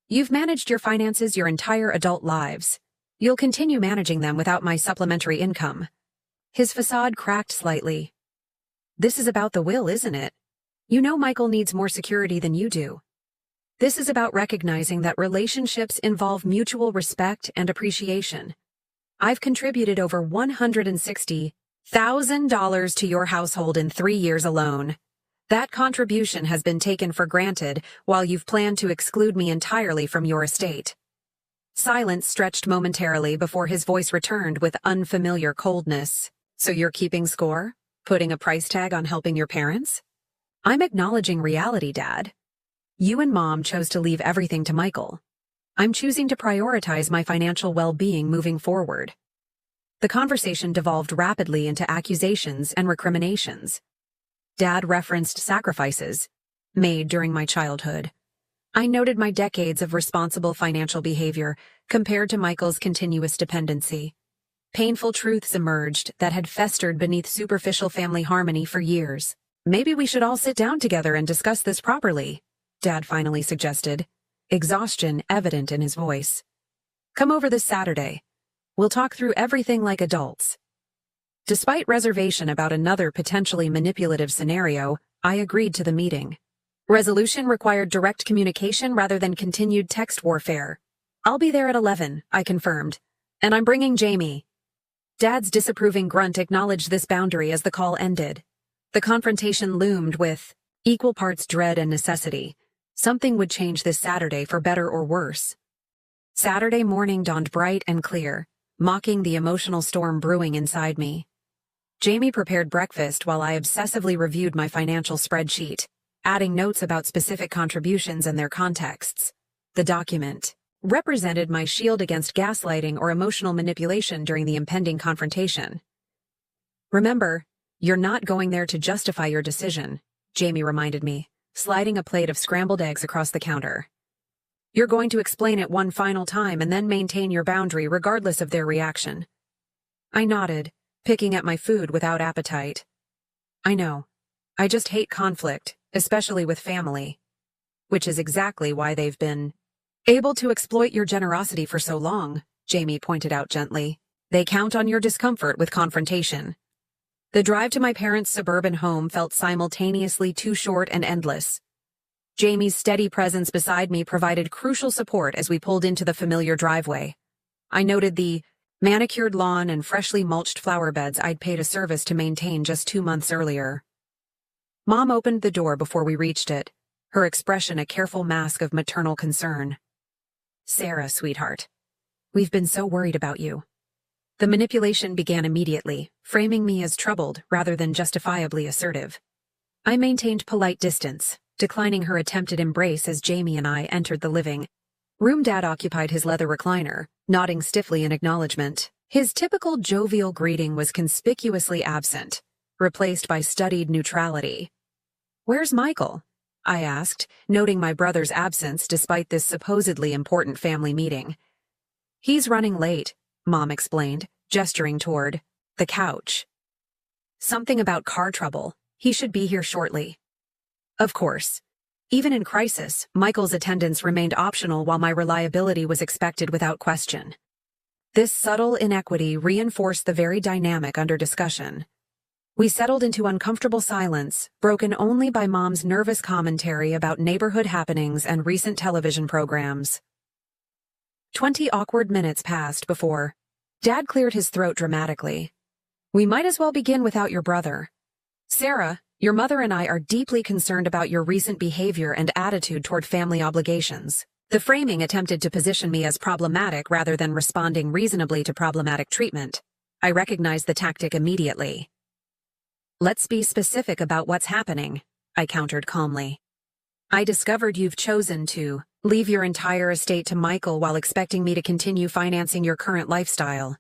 Speaker 1: You've managed your finances your entire adult lives. You'll continue managing them without my supplementary income. His facade cracked slightly. This is about the will, isn't it? You know Michael needs more security than you do. This is about recognizing that relationships involve mutual respect and appreciation. I've contributed over $160,000 to your household in 3 years alone. That contribution has been taken for granted while you've planned to exclude me entirely from your estate. Silence stretched momentarily before his voice returned with unfamiliar coldness. So you're keeping score? Putting a price tag on helping your parents? I'm acknowledging reality, Dad. You and Mom chose to leave everything to Michael. I'm choosing to prioritize my financial well-being moving forward. The conversation devolved rapidly into accusations and recriminations. Dad referenced sacrifices made during my childhood. I noted my decades of responsible financial behavior compared to Michael's continuous dependency. Painful truths emerged that had festered beneath superficial family harmony for years. Maybe we should all sit down together and discuss this properly, Dad finally suggested, exhaustion evident in his voice. Come over this Saturday. We'll talk through everything like adults. Despite reservation about another potentially manipulative scenario, I agreed to the meeting. Resolution required direct communication rather than continued text warfare. I'll be there at 11, I confirmed. And I'm bringing Jamie. Dad's disapproving grunt acknowledged this boundary as the call ended. The confrontation loomed with equal parts dread and necessity. Something would change this Saturday for better or worse. Saturday morning dawned bright and clear, mocking the emotional storm brewing inside me. Jamie prepared breakfast while I obsessively reviewed my financial spreadsheet, adding notes about specific contributions and their contexts. The document represented my shield against gaslighting or emotional manipulation during the impending confrontation. Remember, you're not going there to justify your decision, Jamie reminded me, sliding a plate of scrambled eggs across the counter. You're going to explain it one final time and then maintain your boundary regardless of their reaction. I nodded, picking at my food without appetite. I know. I just hate conflict, especially with family. Which is exactly why they've been able to exploit your generosity for so long, Jamie pointed out gently. They count on your discomfort with confrontation. The drive to my parents' suburban home felt simultaneously too short and endless. Jamie's steady presence beside me provided crucial support as we pulled into the familiar driveway. I noted the manicured lawn and freshly mulched flower beds I'd paid a service to maintain just 2 months earlier. Mom opened the door before we reached it, her expression a careful mask of maternal concern. Sarah, sweetheart. We've been so worried about you. The manipulation began immediately, framing me as troubled rather than justifiably assertive. I maintained polite distance, declining her attempted embrace as Jamie and I entered the living room. Dad occupied his leather recliner, nodding stiffly in acknowledgement. His typical jovial greeting was conspicuously absent, replaced by studied neutrality. "Where's Michael?" I asked, noting my brother's absence despite this supposedly important family meeting. "He's running late," Mom explained, gesturing toward the couch. "Something about car trouble. He should be here shortly." Of course. Even in crisis, Michael's attendance remained optional while my reliability was expected without question. This subtle inequity reinforced the very dynamic under discussion. We settled into uncomfortable silence, broken only by Mom's nervous commentary about neighborhood happenings and recent television programs. 20 awkward minutes passed before Dad cleared his throat dramatically. "We might as well begin without your brother. Sarah, your mother and I are deeply concerned about your recent behavior and attitude toward family obligations." The framing attempted to position me as problematic rather than responding reasonably to problematic treatment. I recognized the tactic immediately. "Let's be specific about what's happening," I countered calmly. "I discovered you've chosen to leave your entire estate to Michael while expecting me to continue financing your current lifestyle.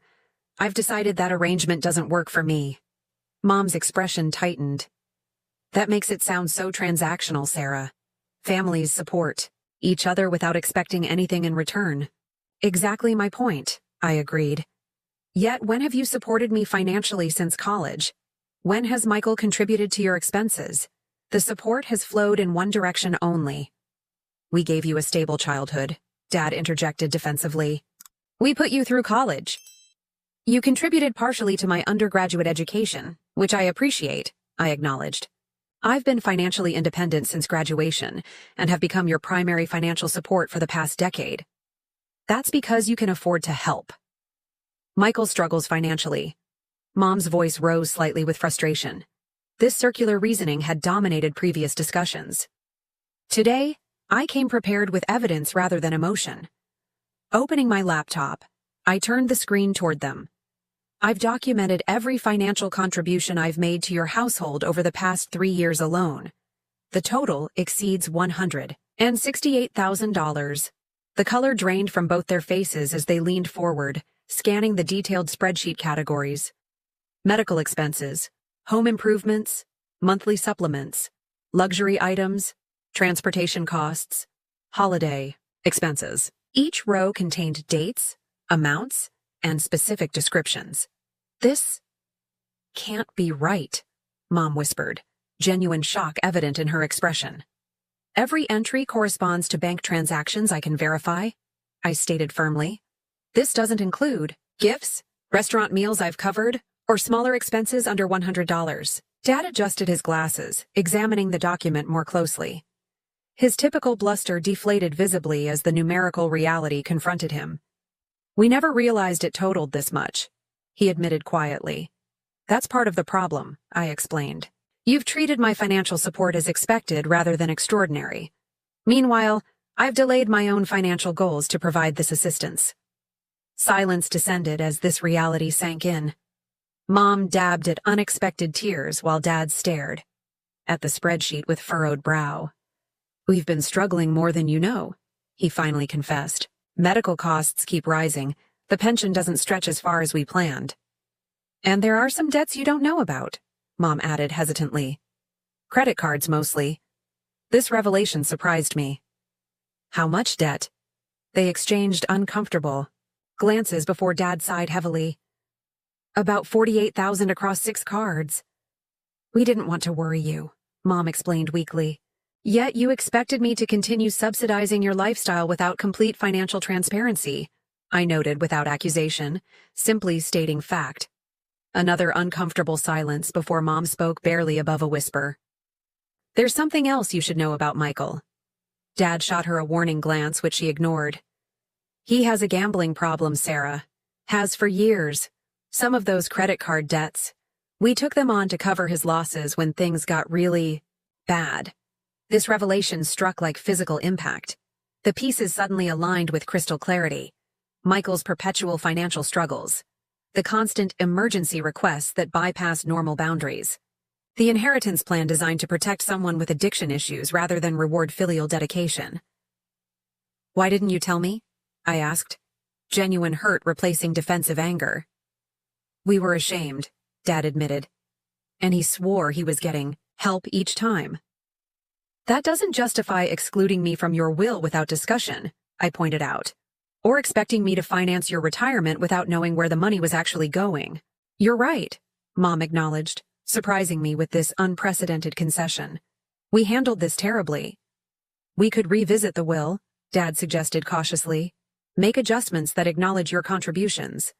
Speaker 1: I've decided that arrangement doesn't work for me." Mom's expression tightened. "That makes it sound so transactional, Sarah. Families support each other without expecting anything in return." "Exactly my point," I agreed. "Yet when have you supported me financially since college? When has Michael contributed to your expenses? The support has flowed in one direction only." "We gave you a stable childhood," Dad interjected defensively. "We put you through college. You contributed partially to my undergraduate education, which I appreciate," I acknowledged. "I've been financially independent since graduation and have become your primary financial support for the past decade. That's because you can afford to help. Michael struggles financially." Mom's voice rose slightly with frustration. This circular reasoning had dominated previous discussions. Today, I came prepared with evidence rather than emotion. Opening my laptop, I turned the screen toward them. "I've documented every financial contribution I've made to your household over the past 3 years alone. The total exceeds $168,000. The color drained from both their faces as they leaned forward, scanning the detailed spreadsheet categories. Medical expenses, home improvements, monthly supplements, luxury items, transportation costs, holiday expenses. Each row contained dates, amounts, and specific descriptions. "This can't be right," Mom whispered, genuine shock evident in her expression. "Every entry corresponds to bank transactions I can verify," I stated firmly. "This doesn't include gifts, restaurant meals I've covered, or smaller expenses under $100. Dad adjusted his glasses, examining the document more closely. His typical bluster deflated visibly as the numerical reality confronted him. "We never realized it totaled this much," he admitted quietly. "That's part of the problem," I explained. "You've treated my financial support as expected rather than extraordinary. Meanwhile, I've delayed my own financial goals to provide this assistance." Silence descended as this reality sank in. Mom dabbed at unexpected tears while Dad stared at the spreadsheet with furrowed brow. "We've been struggling more than you know," he finally confessed. "Medical costs keep rising. The pension doesn't stretch as far as we planned. And there are some debts you don't know about," Mom added hesitantly. "Credit cards mostly." This revelation surprised me. "How much debt?" They exchanged uncomfortable glances before Dad sighed heavily. "About $48,000 across 6 cards. We didn't want to worry you," Mom explained weakly. "Yet you expected me to continue subsidizing your lifestyle without complete financial transparency," I noted without accusation, simply stating fact. Another uncomfortable silence before Mom spoke barely above a whisper. "There's something else you should know about Michael." Dad shot her a warning glance, which she ignored. "He has a gambling problem, Sarah. Has for years. Some of those credit card debts. We took them on to cover his losses when things got really bad." This revelation struck like physical impact. The pieces suddenly aligned with crystal clarity. Michael's perpetual financial struggles. The constant emergency requests that bypass normal boundaries. The inheritance plan designed to protect someone with addiction issues rather than reward filial dedication. "Why didn't you tell me?" I asked, genuine hurt replacing defensive anger. "We were ashamed," Dad admitted. And he swore he was getting help each time. "That doesn't justify excluding me from your will without discussion," I pointed out. "Or expecting me to finance your retirement without knowing where the money was actually going." "You're right," Mom acknowledged, surprising me with this unprecedented concession. "We handled this terribly." "We could revisit the will," Dad suggested cautiously. "Make adjustments that acknowledge your contributions."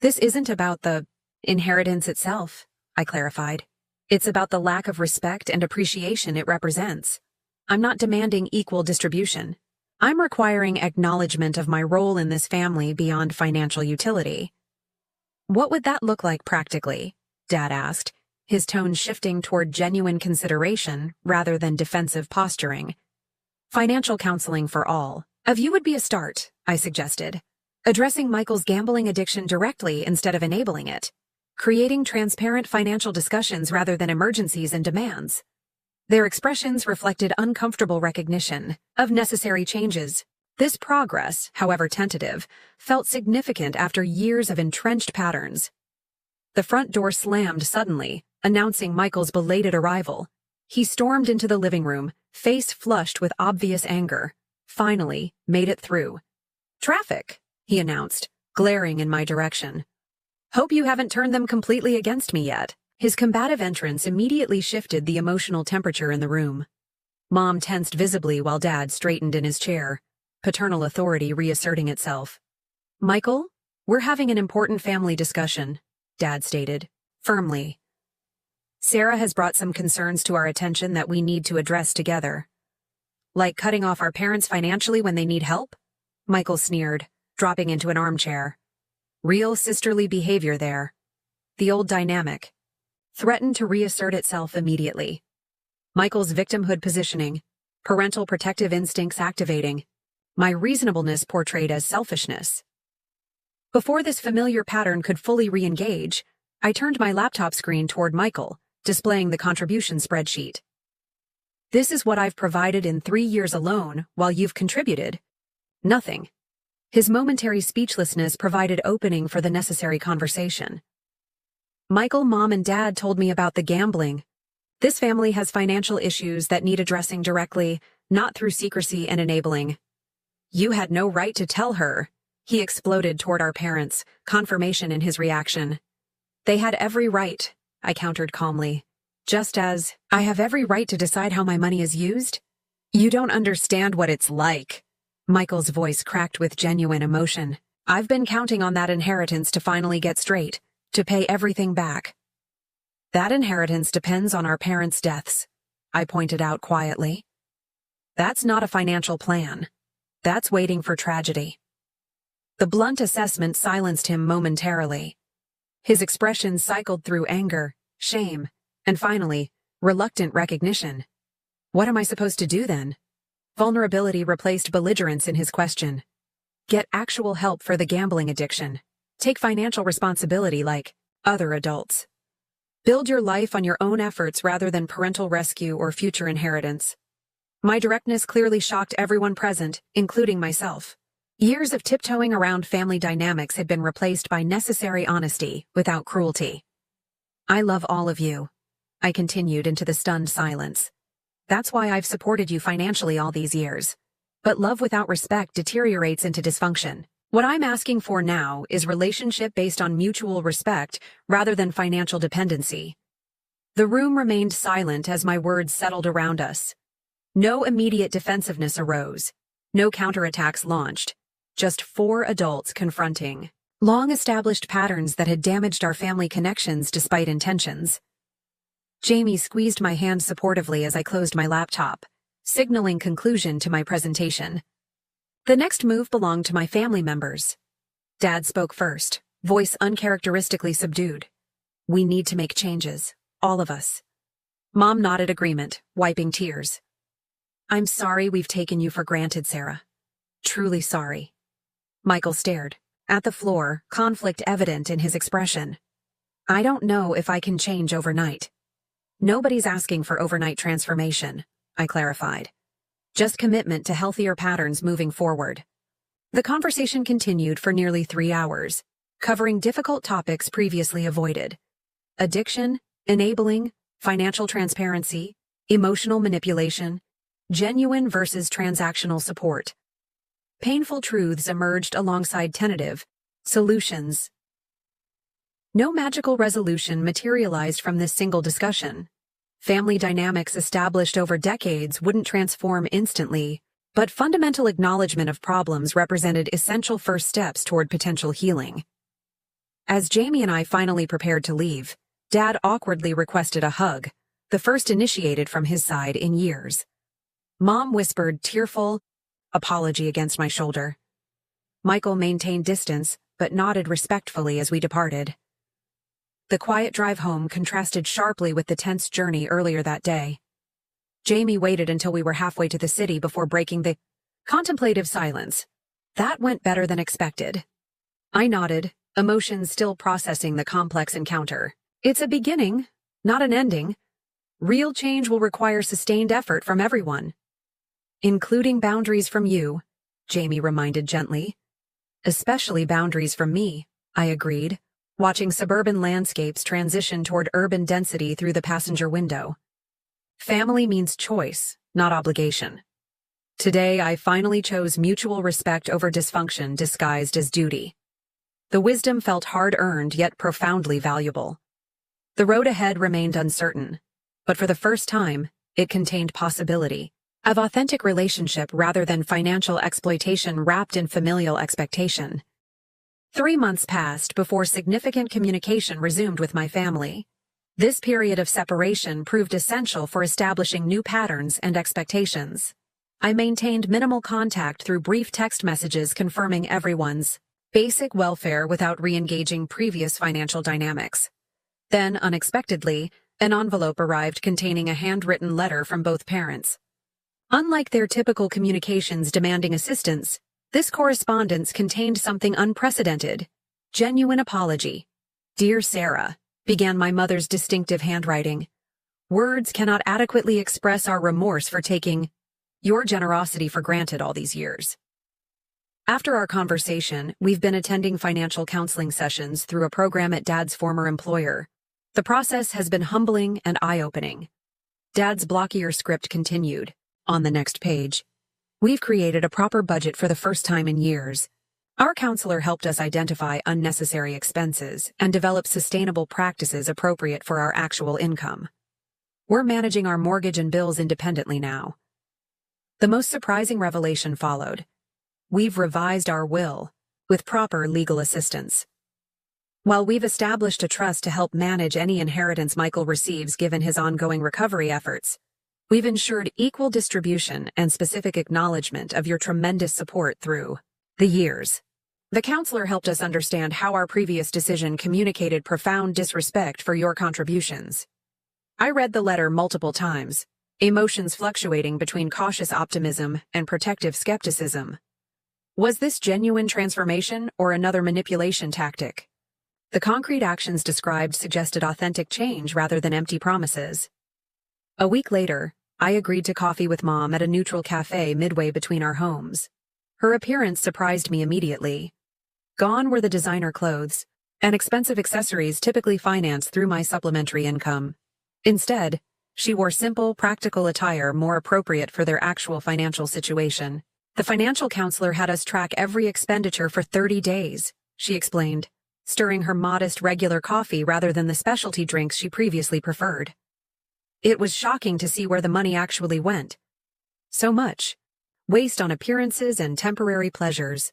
Speaker 1: "This isn't about the inheritance itself," I clarified. "It's about the lack of respect and appreciation it represents. I'm not demanding equal distribution. I'm requiring acknowledgement of my role in this family beyond financial utility." "What would that look like practically?" Dad asked, his tone shifting toward genuine consideration rather than defensive posturing. "Financial counseling for all. A view would be a start," I suggested. "Addressing Michael's gambling addiction directly instead of enabling it. Creating transparent financial discussions rather than emergencies and demands." Their expressions reflected uncomfortable recognition of necessary changes. This progress, however tentative, felt significant after years of entrenched patterns. The front door slammed suddenly, announcing Michael's belated arrival. He stormed into the living room, face flushed with obvious anger. Finally, made it through. "Traffic," he announced, glaring in my direction. "Hope you haven't turned them completely against me yet." His combative entrance immediately shifted the emotional temperature in the room. Mom tensed visibly while Dad straightened in his chair, paternal authority reasserting itself. "Michael, we're having an important family discussion," Dad stated, firmly. "Sarah has brought some concerns to our attention that we need to address together." "Like cutting off our parents financially when they need help?" Michael sneered, dropping into an armchair. Real sisterly behavior there. The old dynamic threatened to reassert itself immediately. Michael's victimhood positioning, parental protective instincts activating, my reasonableness portrayed as selfishness. Before this familiar pattern could fully re-engage, I turned my laptop screen toward Michael, displaying the contribution spreadsheet. "This is what I've provided in 3 years alone, while you've contributed Nothing. His momentary speechlessness provided opening for the necessary conversation. Michael, Mom, and Dad told me about the gambling. This family has financial issues that need addressing directly, not through secrecy and enabling. You had no right to tell her. He exploded toward our parents, confirmation in his reaction. They had every right, I countered calmly. Just as I have every right to decide how my money is used? You don't understand what it's like. Michael's voice cracked with genuine emotion. I've been counting on that inheritance to finally get straight, to pay everything back. That inheritance depends on our parents' deaths, I pointed out quietly. That's not a financial plan. That's waiting for tragedy. The blunt assessment silenced him momentarily. His expression cycled through anger, shame, and finally, reluctant recognition. What am I supposed to do then? Vulnerability replaced belligerence in his question. Get actual help for the gambling addiction. Take financial responsibility like other adults. Build your life on your own efforts rather than parental rescue or future inheritance. My directness clearly shocked everyone present, including myself. Years of tiptoeing around family dynamics had been replaced by necessary honesty without cruelty. I love all of you, I continued into the stunned silence. That's why I've supported you financially all these years. But love without respect deteriorates into dysfunction. What I'm asking for now is relationship based on mutual respect rather than financial dependency. The room remained silent as my words settled around us. No immediate defensiveness arose. No counterattacks launched. Just 4 adults confronting long-established patterns that had damaged our family connections despite intentions. Jamie squeezed my hand supportively as I closed my laptop, signaling conclusion to my presentation. The next move belonged to my family members. Dad spoke first, voice uncharacteristically subdued. We need to make changes, all of us. Mom nodded agreement, wiping tears. I'm sorry we've taken you for granted, Sarah. Truly sorry. Michael stared at the floor, conflict evident in his expression. I don't know if I can change overnight. Nobody's asking for overnight transformation, I clarified. Just commitment to healthier patterns moving forward. The conversation continued for nearly 3 hours, covering difficult topics previously avoided. Addiction, enabling, financial transparency, emotional manipulation, genuine versus transactional support. Painful truths emerged alongside tentative solutions. No magical resolution materialized from this single discussion. Family dynamics established over decades wouldn't transform instantly, but fundamental acknowledgement of problems represented essential first steps toward potential healing. As Jamie and I finally prepared to leave, Dad awkwardly requested a hug, the first initiated from his side in years. Mom whispered tearful apology against my shoulder. Michael maintained distance, but nodded respectfully as we departed. The quiet drive home contrasted sharply with the tense journey earlier that day. Jamie waited until we were halfway to the city before breaking the contemplative silence. That went better than expected. I nodded, emotions still processing the complex encounter. It's a beginning, not an ending. Real change will require sustained effort from everyone. Including boundaries from you, Jamie reminded gently. Especially boundaries from me, I agreed, watching suburban landscapes transition toward urban density through the passenger window. Family means choice, not obligation. Today, I finally chose mutual respect over dysfunction disguised as duty. The wisdom felt hard-earned yet profoundly valuable. The road ahead remained uncertain, but for the first time, it contained possibility of authentic relationship rather than financial exploitation wrapped in familial expectation. 3 months passed before significant communication resumed with my family. This period of separation proved essential for establishing new patterns and expectations. I maintained minimal contact through brief text messages confirming everyone's basic welfare without re-engaging previous financial dynamics. Then, unexpectedly, an envelope arrived containing a handwritten letter from both parents. Unlike their typical communications demanding assistance, this correspondence contained something unprecedented. Genuine apology. Dear Sarah, began my mother's distinctive handwriting. Words cannot adequately express our remorse for taking your generosity for granted all these years. After our conversation, we've been attending financial counseling sessions through a program at Dad's former employer. The process has been humbling and eye-opening. Dad's blockier script continued. On the next page, we've created a proper budget for the first time in years. Our counselor helped us identify unnecessary expenses and develop sustainable practices appropriate for our actual income. We're managing our mortgage and bills independently now. The most surprising revelation followed. We've revised our will, with proper legal assistance. While we've established a trust to help manage any inheritance Michael receives given his ongoing recovery efforts, we've ensured equal distribution and specific acknowledgement of your tremendous support through the years. The counselor helped us understand how our previous decision communicated profound disrespect for your contributions. I read the letter multiple times, emotions fluctuating between cautious optimism and protective skepticism. Was this genuine transformation or another manipulation tactic? The concrete actions described suggested authentic change rather than empty promises. A week later, I agreed to coffee with Mom at a neutral cafe midway between our homes. Her appearance surprised me immediately. Gone were the designer clothes and expensive accessories typically financed through my supplementary income. Instead, she wore simple, practical attire more appropriate for their actual financial situation. The financial counselor had us track every expenditure for 30 days, she explained, stirring her modest regular coffee rather than the specialty drinks she previously preferred. It was shocking to see where the money actually went. So much waste on appearances and temporary pleasures.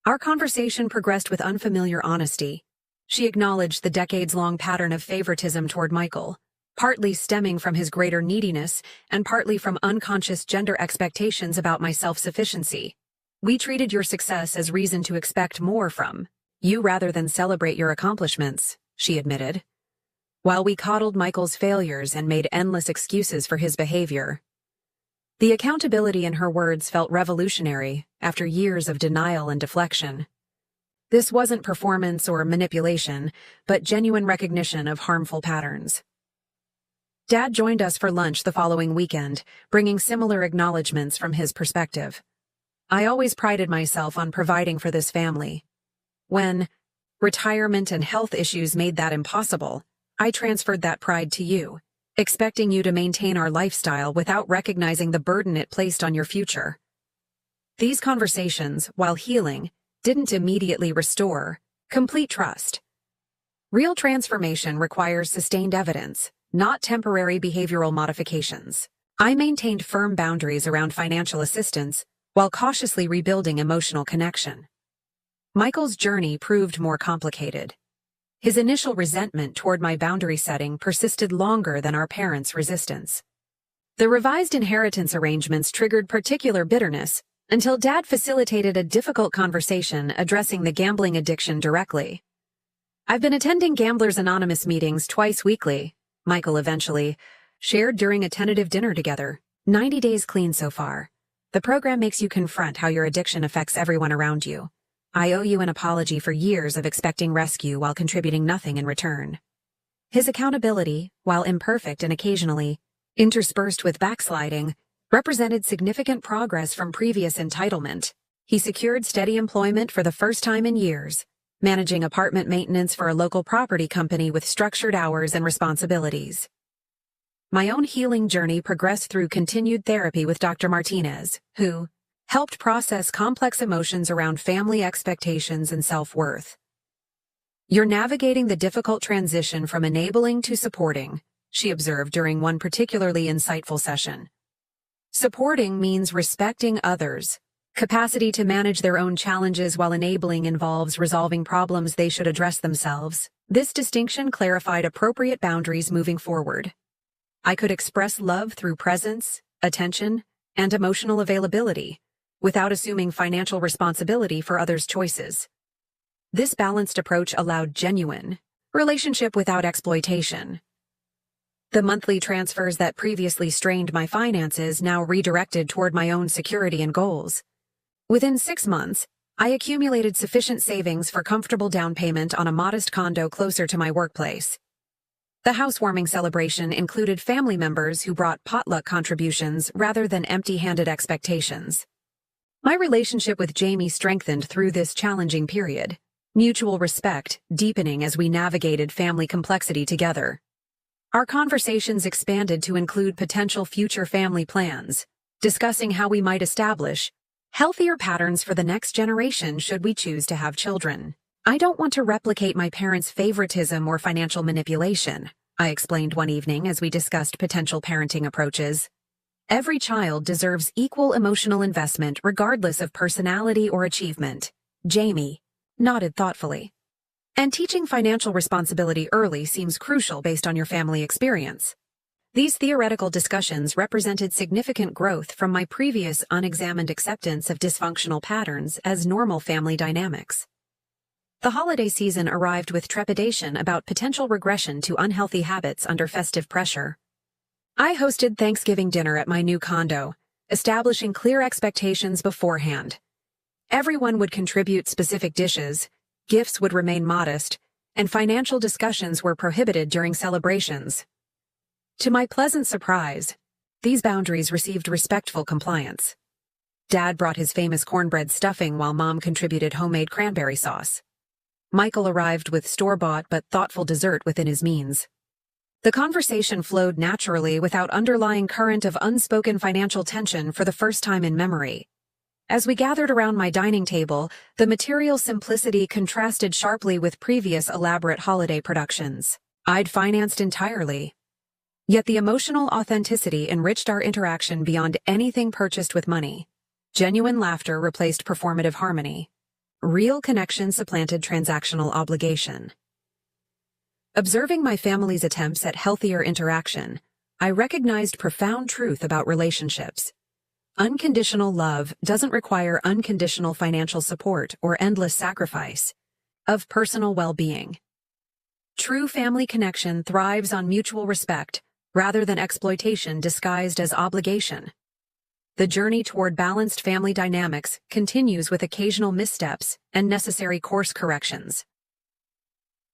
Speaker 1: Our conversation progressed with unfamiliar honesty. She acknowledged the decades-long pattern of favoritism toward Michael, partly stemming from his greater neediness and partly from unconscious gender expectations about my self-sufficiency. We treated your success as reason to expect more from you rather than celebrate your accomplishments, she admitted. While we coddled Michael's failures and made endless excuses for his behavior. The accountability in her words felt revolutionary after years of denial and deflection. This wasn't performance or manipulation, but genuine recognition of harmful patterns. Dad joined us for lunch the following weekend, bringing similar acknowledgments from his perspective. I always prided myself on providing for this family. When retirement and health issues made that impossible, I transferred that pride to you, expecting you to maintain our lifestyle without recognizing the burden it placed on your future. These conversations, while healing, didn't immediately restore complete trust. Real transformation requires sustained evidence, not temporary behavioral modifications. I maintained firm boundaries around financial assistance while cautiously rebuilding emotional connection. Michael's journey proved more complicated. His initial resentment toward my boundary setting persisted longer than our parents' resistance. The revised inheritance arrangements triggered particular bitterness until Dad facilitated a difficult conversation addressing the gambling addiction directly. I've been attending Gamblers Anonymous meetings twice weekly, Michael eventually shared during a tentative dinner together. 90 days clean so far. The program makes you confront how your addiction affects everyone around you. I owe you an apology for years of expecting rescue while contributing nothing in return. His accountability, while imperfect and occasionally interspersed with backsliding, represented significant progress from previous entitlement. He secured steady employment for the first time in years, managing apartment maintenance for a local property company with structured hours and responsibilities. My own healing journey progressed through continued therapy with Dr. Martinez, who helped process complex emotions around family expectations and self-worth. You're navigating the difficult transition from enabling to supporting, she observed during one particularly insightful session. Supporting means respecting others. Capacity to manage their own challenges while enabling involves resolving problems they should address themselves. This distinction clarified appropriate boundaries moving forward. I could express love through presence, attention, and emotional availability, without assuming financial responsibility for others' choices. This balanced approach allowed genuine relationship without exploitation. The monthly transfers that previously strained my finances now redirected toward my own security and goals. Within 6 months, I accumulated sufficient savings for comfortable down payment on a modest condo closer to my workplace. The housewarming celebration included family members who brought potluck contributions rather than empty-handed expectations. My relationship with Jamie strengthened through this challenging period, mutual respect deepening as we navigated family complexity together. Our conversations expanded to include potential future family plans, discussing how we might establish healthier patterns for the next generation should we choose to have children. I don't want to replicate my parents' favoritism or financial manipulation, I explained one evening as we discussed potential parenting approaches. Every child deserves equal emotional investment regardless of personality or achievement. Jamie nodded thoughtfully. And teaching financial responsibility early seems crucial based on your family experience. These theoretical discussions represented significant growth from my previous unexamined acceptance of dysfunctional patterns as normal family dynamics. The holiday season arrived with trepidation about potential regression to unhealthy habits under festive pressure. I hosted Thanksgiving dinner at my new condo, establishing clear expectations beforehand. Everyone would contribute specific dishes, gifts would remain modest, and financial discussions were prohibited during celebrations. To my pleasant surprise, these boundaries received respectful compliance. Dad brought his famous cornbread stuffing while Mom contributed homemade cranberry sauce. Michael arrived with store-bought but thoughtful dessert within his means. The conversation flowed naturally without underlying current of unspoken financial tension for the first time in memory. As we gathered around my dining table, the material simplicity contrasted sharply with previous elaborate holiday productions I'd financed entirely. Yet the emotional authenticity enriched our interaction beyond anything purchased with money. Genuine laughter replaced performative harmony. Real connection supplanted transactional obligation. Observing my family's attempts at healthier interaction, I recognized profound truth about relationships. Unconditional love doesn't require unconditional financial support or endless sacrifice of personal well-being. True family connection thrives on mutual respect rather than exploitation disguised as obligation. The journey toward balanced family dynamics continues with occasional missteps and necessary course corrections.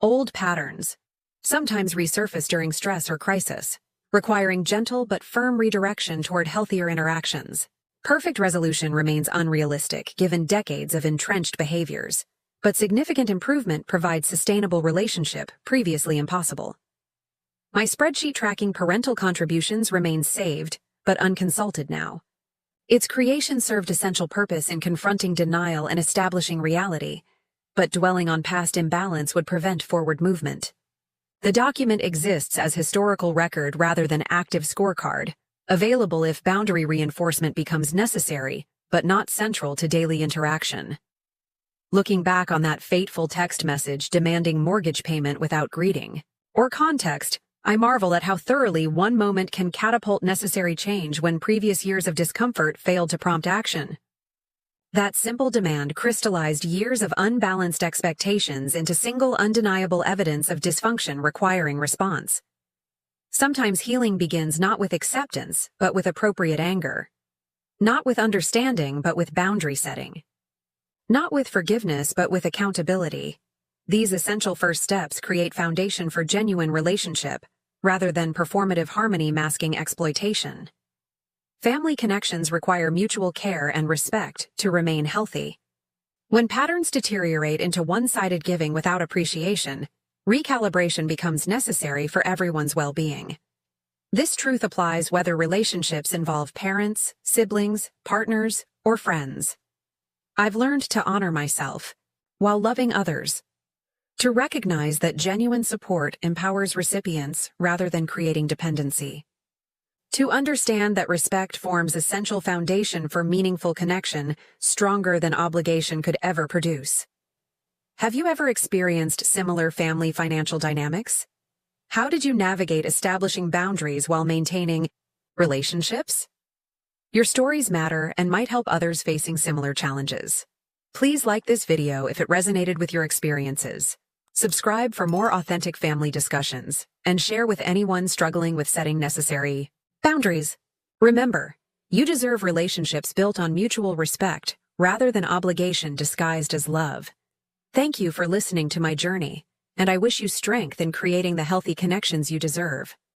Speaker 1: Old patterns sometimes resurface during stress or crisis, requiring gentle but firm redirection toward healthier interactions. Perfect resolution remains unrealistic given decades of entrenched behaviors, but significant improvement provides sustainable relationship previously impossible. My spreadsheet tracking parental contributions remains saved, but unconsulted now. Its creation served essential purpose in confronting denial and establishing reality, but dwelling on past imbalance would prevent forward movement. The document exists as historical record rather than active scorecard, available if boundary reinforcement becomes necessary, but not central to daily interaction. Looking back on that fateful text message demanding mortgage payment without greeting or context, I marvel at how thoroughly one moment can catapult necessary change when previous years of discomfort failed to prompt action. That simple demand crystallized years of unbalanced expectations into single undeniable evidence of dysfunction requiring response. Sometimes healing begins not with acceptance, but with appropriate anger. Not with understanding, but with boundary setting. Not with forgiveness, but with accountability. These essential first steps create foundation for genuine relationship, rather than performative harmony masking exploitation. Family connections require mutual care and respect to remain healthy. When patterns deteriorate into one-sided giving without appreciation, recalibration becomes necessary for everyone's well-being. This truth applies whether relationships involve parents, siblings, partners, or friends. I've learned to honor myself while loving others, to recognize that genuine support empowers recipients rather than creating dependency. To understand that respect forms essential foundation for meaningful connection, stronger than obligation could ever produce. Have you ever experienced similar family financial dynamics? How did you navigate establishing boundaries while maintaining relationships? Your stories matter and might help others facing similar challenges. Please like this video if it resonated with your experiences. Subscribe for more authentic family discussions, and share with anyone struggling with setting necessary boundaries. Remember, you deserve relationships built on mutual respect, rather than obligation disguised as love. Thank you for listening to my journey, and I wish you strength in creating the healthy connections you deserve.